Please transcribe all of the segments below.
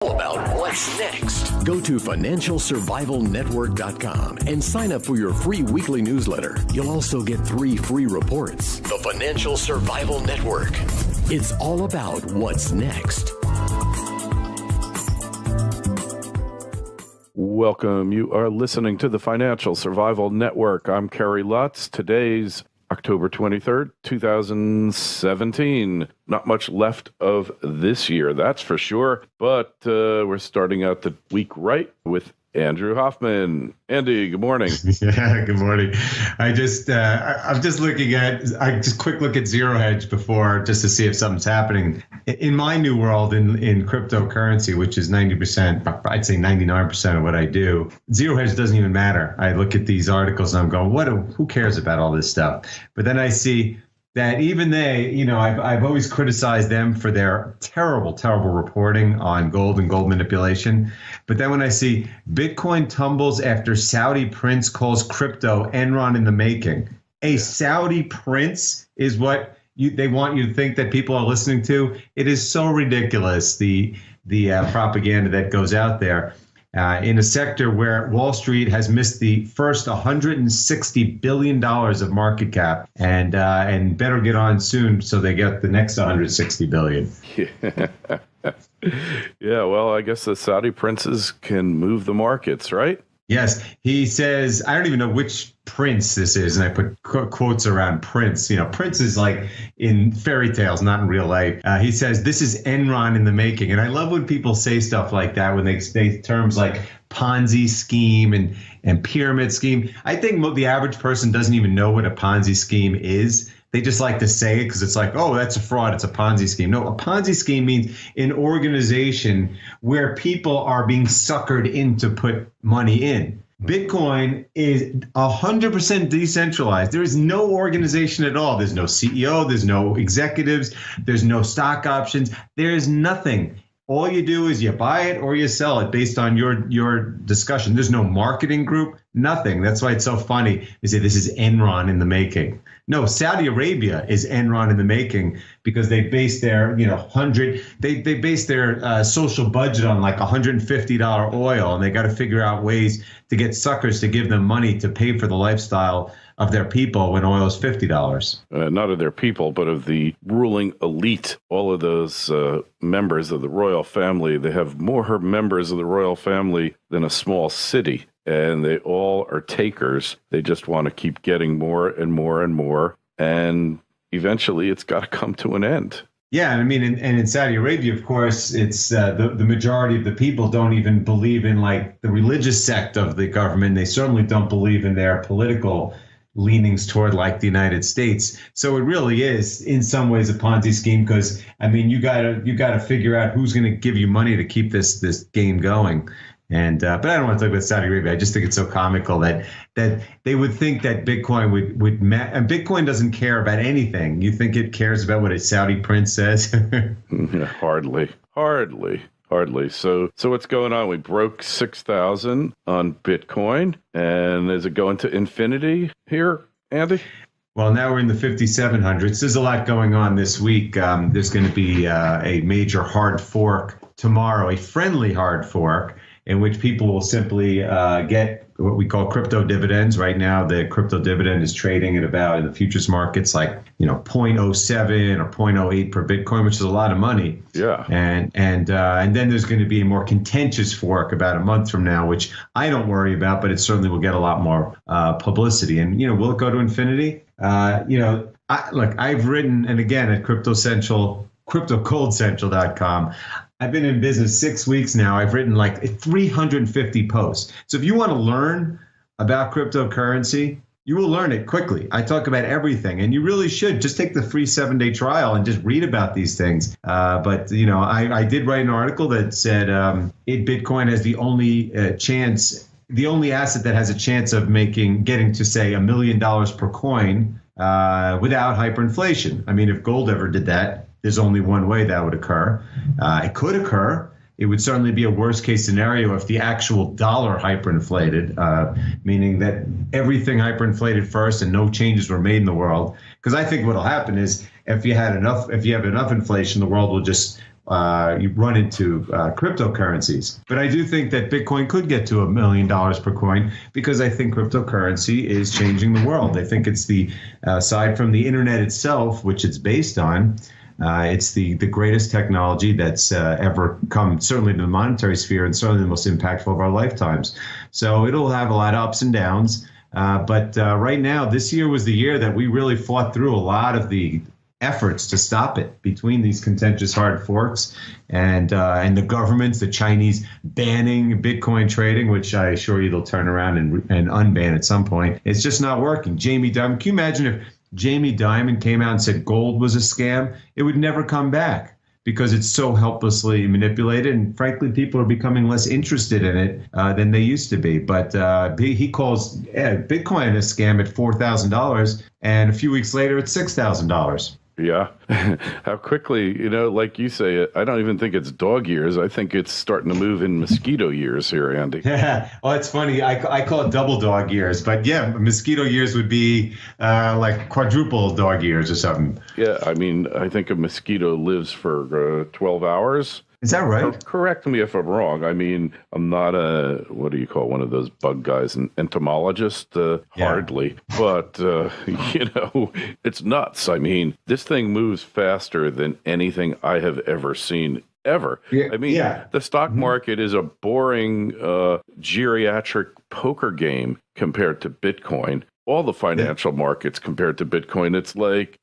About what's next. Go to financialsurvivalnetwork.com and sign up for your free weekly newsletter. You'll also get 3 free reports. The Financial Survival Network. It's all about what's next. Welcome. You are listening to the Financial Survival Network. I'm Kerry Lutz. Today's October 23rd, 2017. Not much left of this year, that's for sure. But we're starting out the week right with Andrew Hoffman. Andy, good morning. Yeah, good morning. I'm just looking at, quick look at Zero Hedge before, just to see if something's happening. In my new world, in cryptocurrency, which is 90%, I'd say 99% of what I do, Zero Hedge doesn't even matter. I look at these articles and I'm going, who cares about all this stuff? But then I see that even they, I've always criticized them for their terrible, terrible reporting on gold and gold manipulation. But then when I see Bitcoin tumbles after Saudi prince calls crypto Enron in the making, a Saudi prince is what they want you to think that people are listening to. It is so ridiculous, the propaganda that goes out there. In a sector where Wall Street has missed the first $160 billion of market cap, and better get on soon so they get the next $160 billion. Yeah, well, I guess the Saudi princes can move the markets, right? Yes, he says, I don't even know which prince this is, and I put quotes around prince. Prince is like in fairy tales, not in real life. He says, this is Enron in the making. And I love when people say stuff like that, when they say terms like Ponzi scheme and pyramid scheme. I think the average person doesn't even know what a Ponzi scheme is. They just like to say it because it's like, oh, that's a fraud. It's a Ponzi scheme. No, a Ponzi scheme means an organization where people are being suckered in to put money in. Bitcoin is 100% decentralized. There is no organization at all. There's no CEO. There's no executives. There's no stock options. There is nothing. All you do is you buy it or you sell it based on your discussion. There's no marketing group, nothing. That's why it's so funny. They say this is Enron in the making. No, Saudi Arabia is Enron in the making because they base their, they base their social budget on like $150 oil, and they got to figure out ways to get suckers to give them money to pay for the lifestyle of their people when oil is $50. Not of their people, but of the ruling elite. All of those members of the royal family, they have more members of the royal family than a small city. And they all are takers. They just want to keep getting more and more and more. And eventually it's got to come to an end. Yeah, I mean, and in Saudi Arabia, of course, it's the majority of the people don't even believe in like the religious sect of the government. They certainly don't believe in their political leanings toward like the United States. So it really is in some ways a Ponzi scheme because, I mean, you gotta figure out who's going to give you money to keep this game going. And but I don't want to talk about Saudi Arabia. I just think it's so comical that they would think that Bitcoin would and Bitcoin doesn't care about anything. You think it cares about what a Saudi prince says? Hardly. So what's going on? We broke 6,000 on Bitcoin, and is it going to infinity here, Andy? Well, now we're in the 5,700s. There's a lot going on this week. There's going to be a major hard fork tomorrow, a friendly hard fork, in which people will simply get what we call crypto dividends. Right now, the crypto dividend is trading at about, in the futures markets, like 0.07 or 0.08 per Bitcoin, which is a lot of money. Yeah. And then there's going to be a more contentious fork about a month from now, which I don't't worry about, but it certainly will get a lot more publicity. And will it go to infinity? I've written, and again at CryptoColdCentral.com. I've been in business 6 weeks now. I've written like 350 posts. So if you want to learn about cryptocurrency, you will learn it quickly. I talk about everything, and you really should just take the free 7-day trial and just read about these things. But I did write an article that said Bitcoin has the only asset that has a chance of getting to say $1 million per coin without hyperinflation. I mean, if gold ever did that, there's only one way that would occur. It could occur. It would certainly be a worst case scenario if the actual dollar hyperinflated, meaning that everything hyperinflated first and no changes were made in the world. Because I think what'll happen is if you have enough inflation, the world will just you run into cryptocurrencies. But I do think that Bitcoin could get to $1 million per coin because I think cryptocurrency is changing the world. I think it's aside from the internet itself, which it's based on, it's the greatest technology that's ever come, certainly to the monetary sphere, and certainly the most impactful of our lifetimes. So it'll have a lot of ups and downs. But right now, this year was the year that we really fought through a lot of the efforts to stop it between these contentious hard forks and the governments, the Chinese banning Bitcoin trading, which I assure you they'll turn around and unban at some point. It's just not working. Jamie Dimon, can you imagine if Jamie Dimon came out and said gold was a scam? It would never come back because it's so helplessly manipulated. And frankly, people are becoming less interested in it than they used to be. But he calls Bitcoin a scam at $4,000. And a few weeks later, it's $6,000. Yeah. How quickly, like you say, I don't even think it's dog years. I think it's starting to move in mosquito years here, Andy. Yeah. Oh, it's funny. I call it double dog years. But yeah, mosquito years would be like quadruple dog years or something. Yeah. I mean, I think a mosquito lives for 12 hours. Is that right? Correct me if I'm wrong. I mean, I'm not what do you call one of those bug guys, an entomologist? Hardly. But, it's nuts. I mean, this thing moves faster than anything I have ever seen. Ever. Yeah, I mean, the stock market is a boring geriatric poker game compared to Bitcoin. All the financial markets compared to Bitcoin, it's like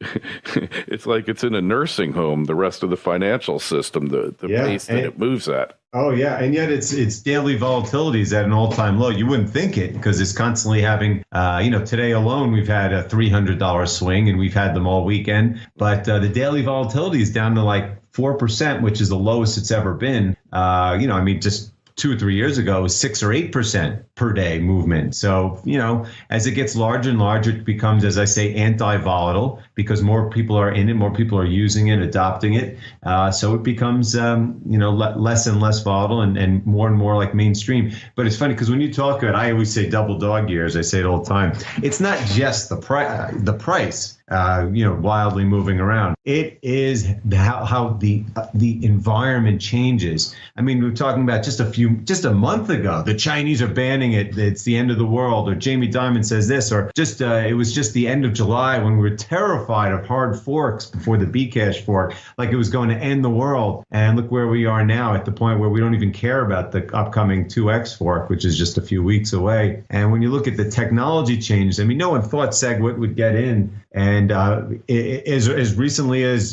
it's in a nursing home. The rest of the financial system, the pace that it moves at. Oh yeah, and yet its daily volatility is at an all-time low. You wouldn't think it because it's constantly having. Today alone we've had a $300 swing, and we've had them all weekend. But the daily volatility is down to like 4%, which is the lowest it's ever been. Just 2 or 3 years ago, it was 6 or 8% per day movement. So, as it gets larger and larger, it becomes, as I say, anti-volatile because more people are in it, more people are using it, adopting it. So it becomes, less and less volatile and more like mainstream. But it's funny because when you talk about, I always say double dog years. I say it all the time. It's not just the price. Wildly moving around. It is how the environment changes. I mean, we were talking about just a month ago, the Chinese are banning it. It's the end of the world. Or Jamie Dimon says this, or it was just the end of July when we were terrified of hard forks before the Bcash fork, like it was going to end the world. And look where we are now at the point where we don't even care about the upcoming 2X fork, which is just a few weeks away. And when you look at the technology changes, I mean, no one thought SegWit would get in. And as recently as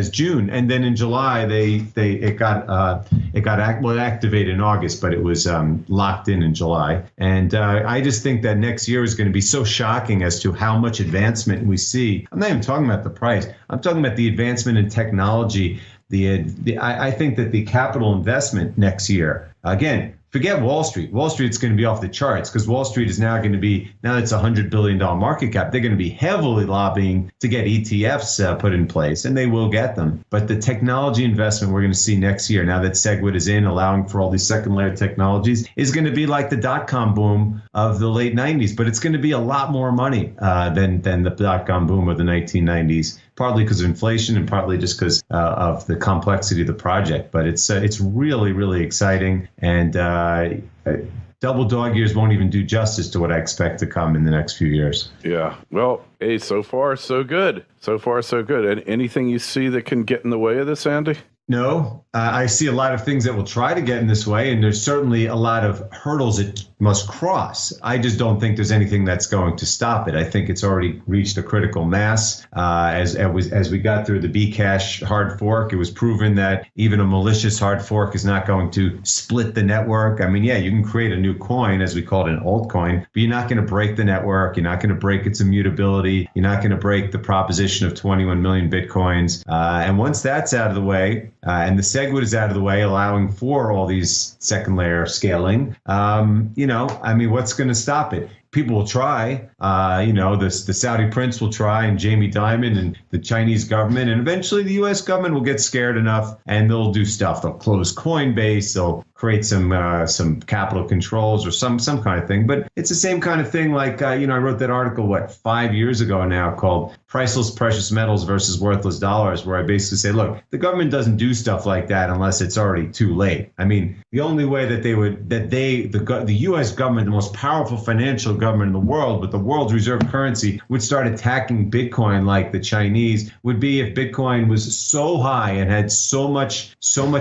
June, and then in July it got activated in August, but it was locked in July. And I just think that next year is going to be so shocking as to how much advancement we see. I'm not even talking about the price. I'm talking about the advancement in technology. I think that the capital investment next year, again. Forget Wall Street. Wall Street's going to be off the charts because Wall Street is now going to be, now that it's a $100 billion market cap, they're going to be heavily lobbying to get ETFs put in place, and they will get them. But the technology investment we're going to see next year, now that SegWit is in, allowing for all these second layer technologies, is going to be like the dot-com boom of the late 90s. But it's going to be a lot more money than the dot-com boom of the 1990s. Partly because of inflation and partly just because of the complexity of the project. But it's really, really exciting. And double dog years won't even do justice to what I expect to come in the next few years. Yeah. Well, hey, so far, so good. So far, so good. And anything you see that can get in the way of this, Andy? No, I see a lot of things that will try to get in this way, and there's certainly a lot of hurdles it must cross. I just don't think there's anything that's going to stop it. I think it's already reached a critical mass. As we got through the Bcash hard fork, it was proven that even a malicious hard fork is not going to split the network. I mean, yeah, you can create a new coin, as we call it, an altcoin, but you're not going to break the network. You're not going to break its immutability. You're not going to break the proposition of 21 million Bitcoins. And once that's out of the way, and the SegWit is out of the way, allowing for all these second layer scaling, what's going to stop it? People will try, the Saudi prince will try, and Jamie Dimon and the Chinese government, and eventually the U.S. government will get scared enough and they'll do stuff. They'll close Coinbase, they'll create some capital controls or some kind of thing. But it's the same kind of thing like, I wrote that article, 5 years ago now called priceless precious metals versus worthless dollars, where I basically say, look, the government doesn't do stuff like that unless it's already too late. I mean, the only way that the U.S. government, the most powerful financial government in the world, with the world's reserve currency, would start attacking Bitcoin like the Chinese, would be if Bitcoin was so high and had so much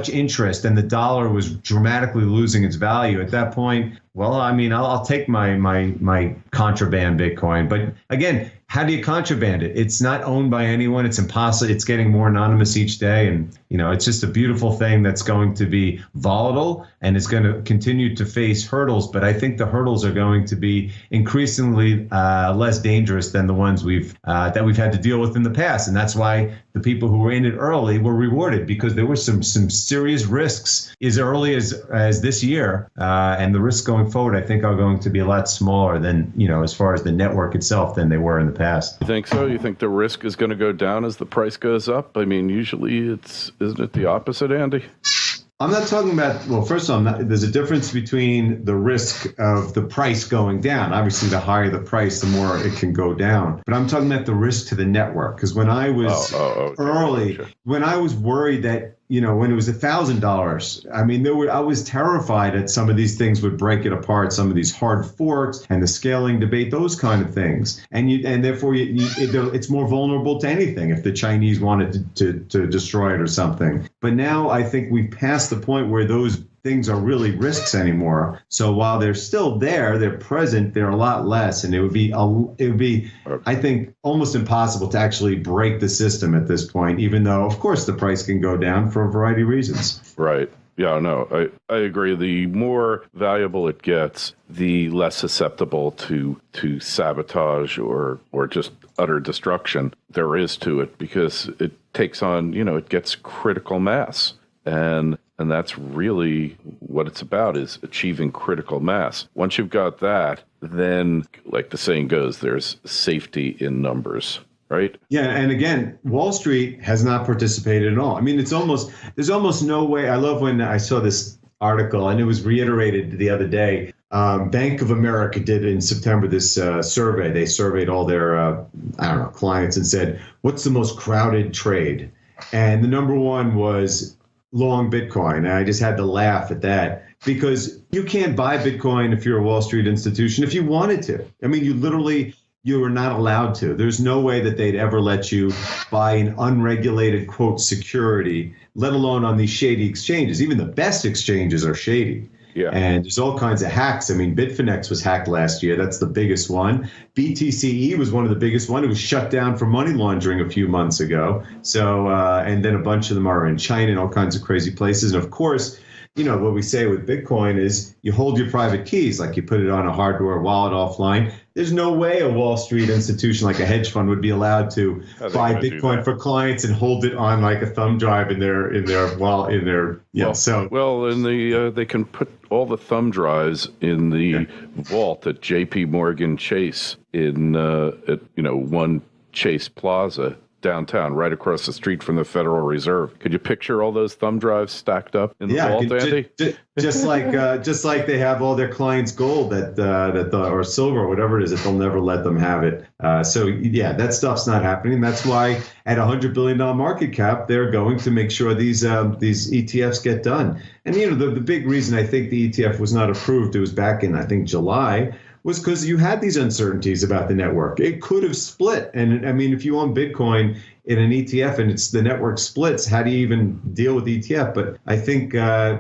interest and the dollar was dramatically losing its value. At that point, well, I mean, I'll take my contraband Bitcoin. But again, how do you contraband it? It's not owned by anyone. It's impossible. It's getting more anonymous each day. And, it's just a beautiful thing that's going to be volatile and it's going to continue to face hurdles. But I think the hurdles are going to be increasingly less dangerous than the ones that we've had to deal with in the past. And that's why the people who were in it early were rewarded, because there were some serious risks as early as this year. And the risks going forward, I think, are going to be a lot smaller than, as far as the network itself, than they were in the past. You think so? You think the risk is going to go down as the price goes up? I mean, usually isn't it the opposite, Andy? I'm not talking about, well, first of all, there's a difference between the risk of the price going down. Obviously, the higher the price, the more it can go down. But I'm talking about the risk to the network. Because when I was early, when I was worried that, when it was $1,000, I mean, I was terrified that some of these things would break it apart, some of these hard forks and the scaling debate, those kind of things. And therefore, it's more vulnerable to anything if the Chinese wanted to destroy it or something. But now I think we've passed the point where those things are really risks anymore. So while they're still there, they're present, they're a lot less. And it would be, I think, almost impossible to actually break the system at this point, even though, of course, the price can go down for a variety of reasons. Right. Yeah, no, I agree. The more valuable it gets, the less susceptible to sabotage or just utter destruction there is to it, because it takes on, it gets critical mass. And that's really what it's about, is achieving critical mass. Once you've got that, then, like the saying goes, there's safety in numbers, right? Yeah, and again, Wall Street has not participated at all. I mean, there's almost no way. I love when I saw this article, and it was reiterated the other day. Bank of America did in September this survey. They surveyed all their, clients and said, what's the most crowded trade? And the number one was long Bitcoin. And I just had to laugh at that, because you can't buy Bitcoin if you're a Wall Street institution if you wanted to. I mean, you are not allowed to. There's no way that they'd ever let you buy an unregulated, quote, security, let alone on these shady exchanges. Even the best exchanges are shady. Yeah. And there's all kinds of hacks. I mean, Bitfinex was hacked last year. That's the biggest one. BTCE was one of the biggest one. It was shut down for money laundering a few months ago. So, and then a bunch of them are in China and all kinds of crazy places. And of course, what we say with Bitcoin is you hold your private keys, like you put it on a hardware wallet offline. There's no way a Wall Street institution like a hedge fund would be allowed to buy Bitcoin for clients and hold it on like a thumb drive in their they can put all the thumb drives in the vault at J.P. Morgan Chase at One Chase Plaza downtown, right across the street from the Federal Reserve. Could you picture all those thumb drives stacked up in the vault, Andy? Just like they have all their clients' gold or silver or whatever it is, that they'll never let them have it. That stuff's not happening. That's why at $100 billion market cap, they're going to make sure these ETFs get done. And the big reason I think the ETF was not approved, it was back in, I think, July, was because you had these uncertainties about the network. It could have split. And I mean, if you own Bitcoin in an ETF and the network splits, how do you even deal with the ETF? But I think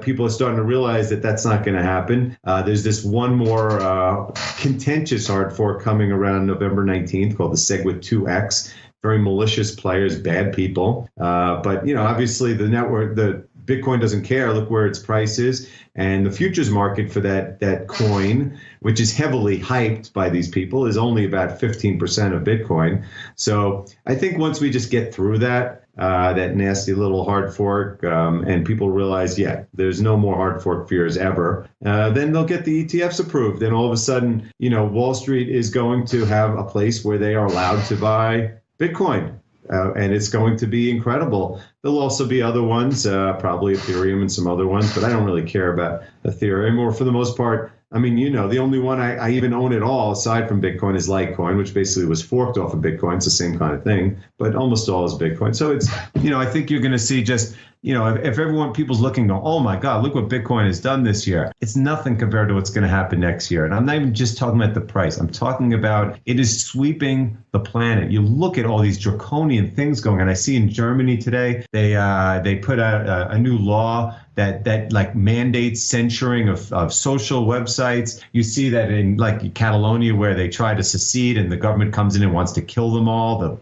people are starting to realize that that's not going to happen. There's this one more contentious hard fork coming around November 19th called the SegWit 2X. Very malicious players, bad people. But obviously the network, the Bitcoin doesn't care. Look where its price is. And the futures market for that coin, which is heavily hyped by these people, is only about 15% of Bitcoin. So I think once we just get through that nasty little hard fork, and people realize, there's no more hard fork fears ever, then they'll get the ETFs approved. And all of a sudden, Wall Street is going to have a place where they are allowed to buy Bitcoin. And it's going to be incredible. There'll also be other ones, probably Ethereum and some other ones, but I don't really care about Ethereum. Or for the most part, I mean, the only one I even own at all, aside from Bitcoin, is Litecoin, which basically was forked off of Bitcoin. It's the same kind of thing, but almost all is Bitcoin. So it's, I think you're going to see just, if people's looking, oh my God, look what Bitcoin has done this year. It's nothing compared to what's going to happen next year. And I'm not even just talking about the price. I'm talking about it is sweeping the planet. You look at all these draconian things going on. I see in Germany today, they put out a new law that like mandates censoring of social websites. You see that in like Catalonia, where they try to secede and the government comes in and wants to kill them all.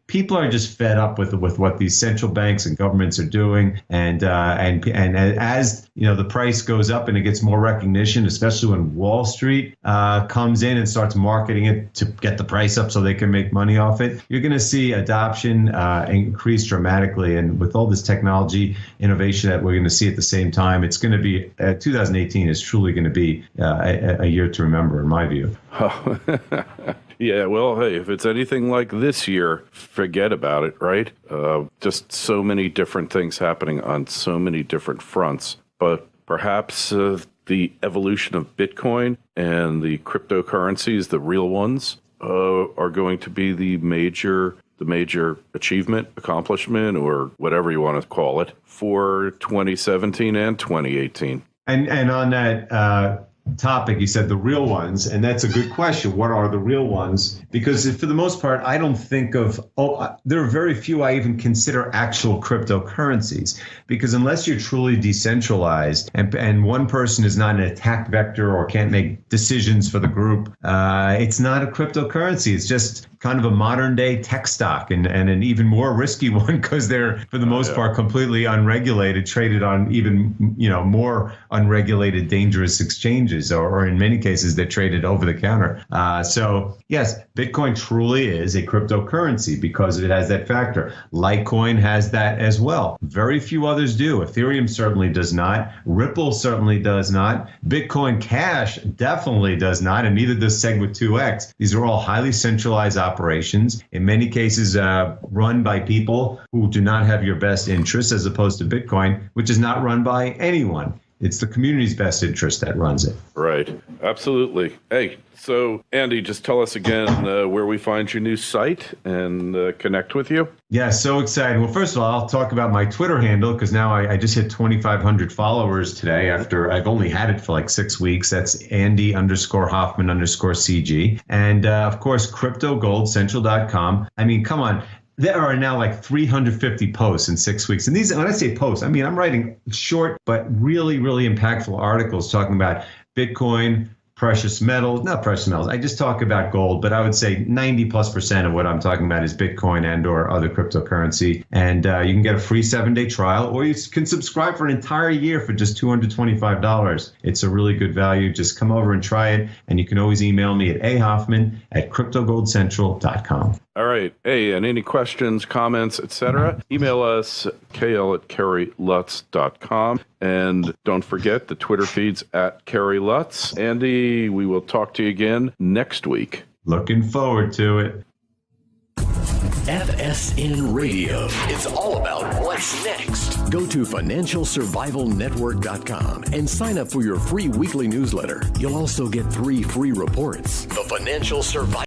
People are just fed up with what these central banks and governments are doing. And as the price goes up and it gets more recognition, especially when Wall Street comes in and starts marketing it to get the price up so they can make money off it, you're going to see adoption increase dramatically. And with all this technology innovation that we're going to see at the same time, it's going to be 2018 is truly going to be a year to remember, in my view. Yeah, well, hey, if it's anything like this year, forget about it, right? Just so many different things happening on so many different fronts. But perhaps the evolution of Bitcoin and the cryptocurrencies, the real ones, are going to be the major achievement, accomplishment, or whatever you want to call it, for 2017 and 2018. And on that topic, you said the real ones, and that's a good question. What are the real ones? Because for the most part, I don't think of, there are very few I even consider actual cryptocurrencies, because unless you're truly decentralized and one person is not an attack vector or can't make decisions for the group, it's not a cryptocurrency. It's just kind of a modern day tech stock, and an even more risky one, because they're for the most part completely unregulated, traded on even more unregulated, dangerous exchanges, or in many cases they're traded over the counter. So yes, Bitcoin truly is a cryptocurrency because it has that factor. Litecoin has that as well. Very few others do. Ethereum certainly does not. Ripple certainly does not. Bitcoin Cash definitely does not, and neither does SegWit2x. These are all highly centralized operations, in many cases run by people who do not have your best interests, as opposed to Bitcoin, which is not run by anyone. It's the community's best interest that runs it. Right. Absolutely. Hey, so Andy, just tell us again where we find your new site and connect with you. Yeah, so excited. Well, first of all, I'll talk about my Twitter handle, because now I just hit 2,500 followers today after I've only had it for like 6 weeks. That's Andy_Hoffman_CG. And of course, CryptoGoldCentral.com. I mean, come on. There are now like 350 posts in 6 weeks. And these, when I say posts, I mean, I'm writing short but really, really impactful articles talking about Bitcoin, precious metals, not precious metals. I just talk about gold, but I would say 90+% of what I'm talking about is Bitcoin and or other cryptocurrency. And you can get a free 7-day trial, or you can subscribe for an entire year for just $225. It's a really good value. Just come over and try it. And you can always email me at ahoffman@cryptogoldcentral.com. All right. Hey, and any questions, comments, etc., email us kl@kerrylutz.com. And don't forget the Twitter feeds at Kerry Lutz. Andy, we will talk to you again next week. Looking forward to it. FSN Radio. It's all about what's next. Go to financialsurvivalnetwork.com and sign up for your free weekly newsletter. You'll also get 3 free reports. The Financial Survival